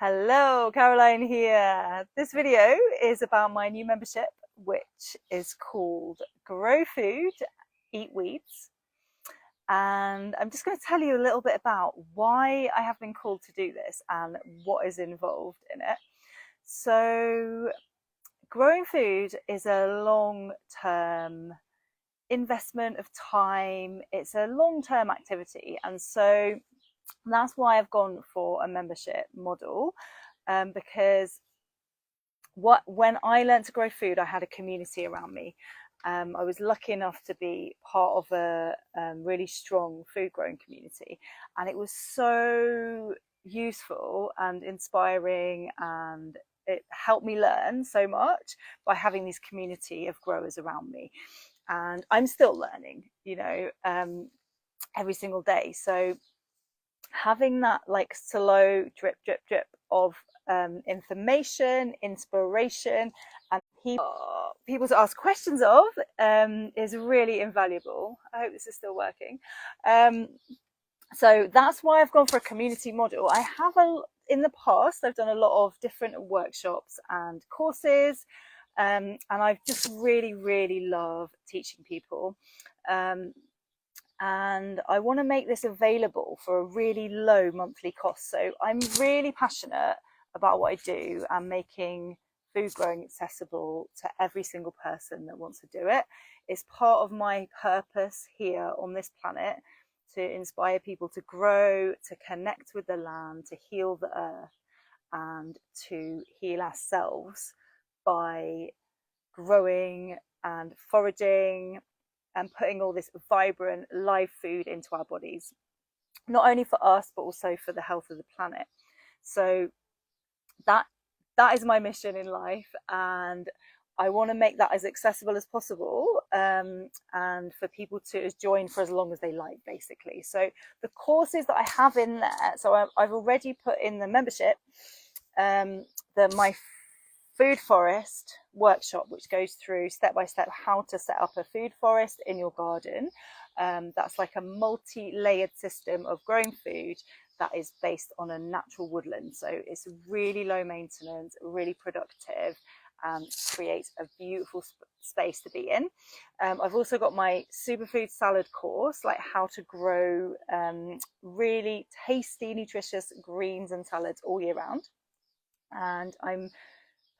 Hello, Caroline here. This video is about my new membership, which is called Grow Food, Eat Weeds. And I'm just going to tell you a little bit about why I have been called to do this and what is involved in it. So, growing food is a long-term investment of time. It's a long-term activity. And so that's why I've gone for a membership model, because when I learned to grow food, I had a community around me. I was lucky enough to be part of a really strong food growing community, and it was so useful and inspiring, and it helped me learn so much by having this community of growers around me. And I'm still learning, every single day. So having that like slow drip of information, inspiration, and people to ask questions of is really invaluable. I hope this is still working. So that's why I've gone for a community model. In the past, I've done a lot of different workshops and courses, and I've just really loved teaching people. And I want to make this available for a really low monthly cost. So I'm really passionate about what I do and making food growing accessible to every single person that wants to do it. It's part of my purpose here on this planet to inspire people to grow, to connect with the land, to heal the earth, and to heal ourselves by growing and foraging and putting all this vibrant live food into our bodies, not only for us but also for the health of the planet. So that is my mission in life, and I want to make that as accessible as possible, and for people to join for as long as they like, basically. So the courses that I have in there, so I've already put in the membership, my food forest workshop, which goes through step by step how to set up a food forest in your garden. That's like a multi-layered system of growing food that is based on a natural woodland. So it's really low maintenance, really productive, and creates a beautiful space to be in. I've also got my superfood salad course, like how to grow really tasty, nutritious greens and salads all year round. And I'm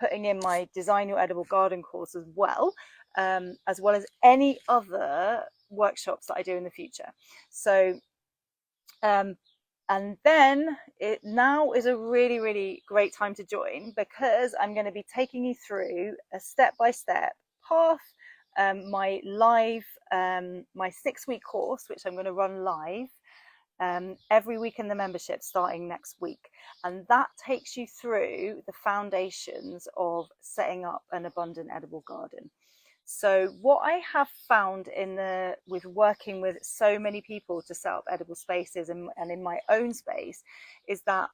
putting in my Design Your Edible Garden course as well as any other workshops that I do in the future. So, and then it now is a really great time to join, because I'm going to be taking you through a step-by-step path, my 6-week course, which I'm going to run live every week in the membership starting next week. And that takes you through the foundations of setting up an abundant edible garden. So what I have found with working with so many people to set up edible spaces and in my own space is that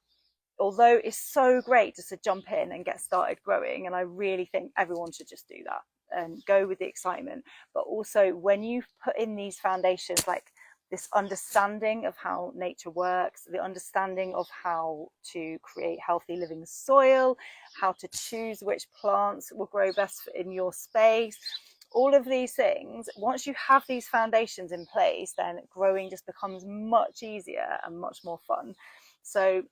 although it's so great just to jump in and get started growing, and I really think everyone should just do that and go with the excitement, but also when you put in these foundations, like this understanding of how nature works, the understanding of how to create healthy living soil, how to choose which plants will grow best in your space, all of these things, once you have these foundations in place, then growing just becomes much easier and much more fun. So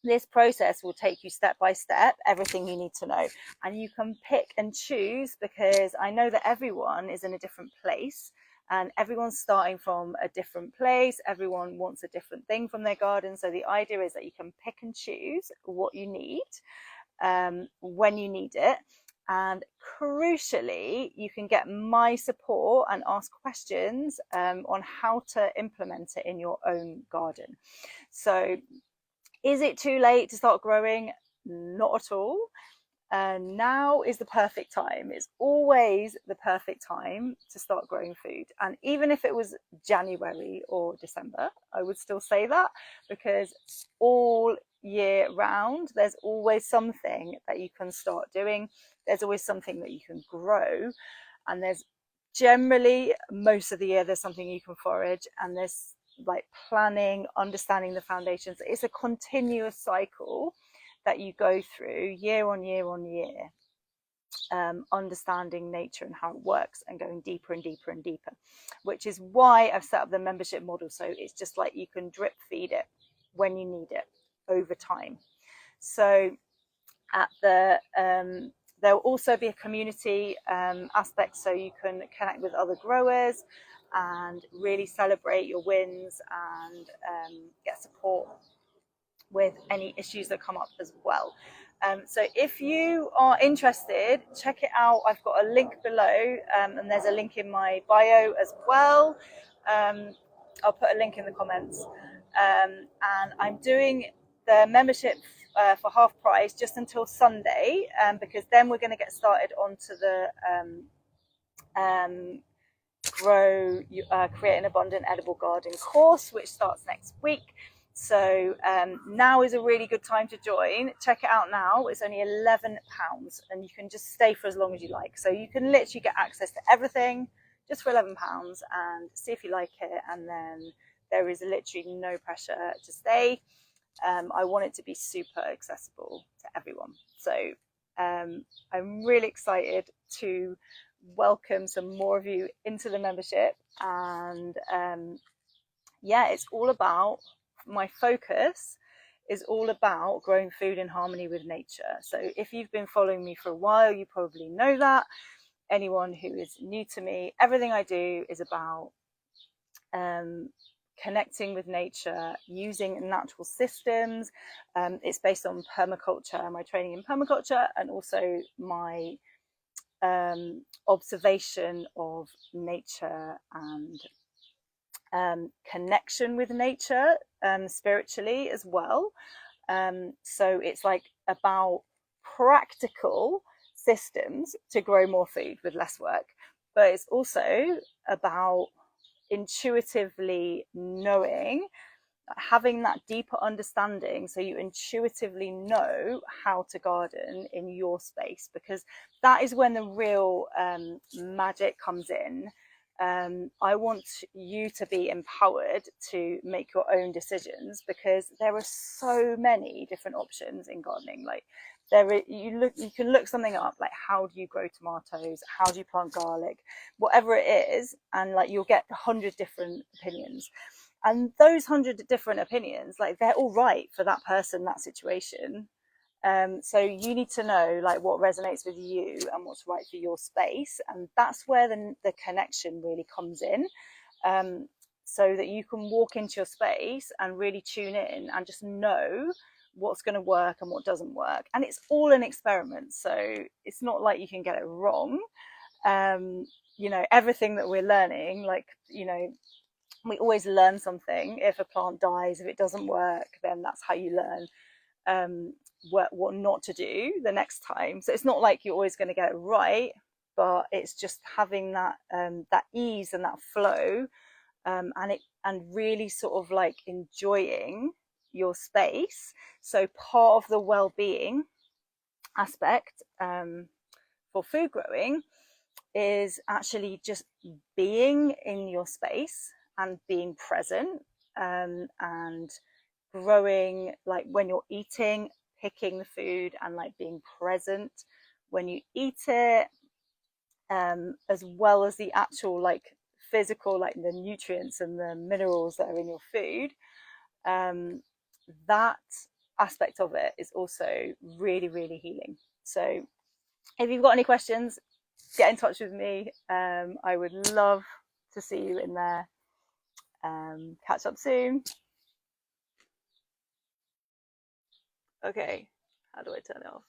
this process will take you step by step, everything you need to know, and you can pick and choose, because I know that everyone is in a different place and everyone's starting from a different place. Everyone wants a different thing from their garden. So the idea is that you can pick and choose what you need, when you need it. And crucially, you can get my support and ask questions on how to implement it in your own garden. So is it too late to start growing? Not at all. Now is the perfect time. It's always the perfect time to start growing food. And even if it was January or December, I would still say that, because all year round, there's always something that you can start doing. There's always something that you can grow. And there's generally, most of the year, there's something you can forage, and there's like planning, understanding the foundations. It's a continuous cycle that you go through year on year on year, understanding nature and how it works and going deeper and deeper and deeper, which is why I've set up the membership model. So it's just like you can drip feed it when you need it over time. So at the there'll also be a community aspect, so you can connect with other growers and really celebrate your wins and get support with any issues that come up as well. So if you are interested, check it out. I've got a link below, and there's a link in my bio as well. I'll put a link in the comments. And I'm doing the membership for half price just until Sunday, because then we're going to get started onto the Create an Abundant Edible Garden course, which starts next week. So now is a really good time to join. Check it out now. It's only £11 and you can just stay for as long as you like. So you can literally get access to everything just for £11 and see if you like it. And then there is literally no pressure to stay. I want it to be super accessible to everyone. So I'm really excited to welcome some more of you into the membership. And yeah, it's all about, my focus is all about growing food in harmony with nature. So if you've been following me for a while, you probably know that. Anyone who is new to me, everything I do is about connecting with nature, using natural systems. It's based on permaculture, my training in permaculture, and also my observation of nature and connection with nature spiritually as well. So it's like about practical systems to grow more food with less work, but it's also about intuitively knowing, having that deeper understanding, so you intuitively know how to garden in your space, because that is when the real magic comes in. I want you to be empowered to make your own decisions, because there are so many different options in gardening. Like you can look something up, like how do you grow tomatoes, how do you plant garlic, whatever it is, and like you'll get 100 different opinions. And those 100 different opinions, like they're all right for that person, that situation. So you need to know like what resonates with you and what's right for your space. And that's where the connection really comes in. So that you can walk into your space and really tune in and just know what's going to work and what doesn't work. And it's all an experiment. So it's not like you can get it wrong. You know, everything that we're learning, like, you know, we always learn something. If a plant dies, if it doesn't work, then that's how you learn what not to do the next time. So it's not like you're always going to get it right, but it's just having that that ease and that flow, and really sort of like enjoying your space. So part of the well-being aspect for food growing is actually just being in your space and being present, and growing, like when you're eating, picking the food and like being present when you eat it, as well as the actual like physical, like the nutrients and the minerals that are in your food. That aspect of it is also really, really healing. So if you've got any questions, get in touch with me. I would love to see you in there. Catch up soon. Okay, how do I turn it off?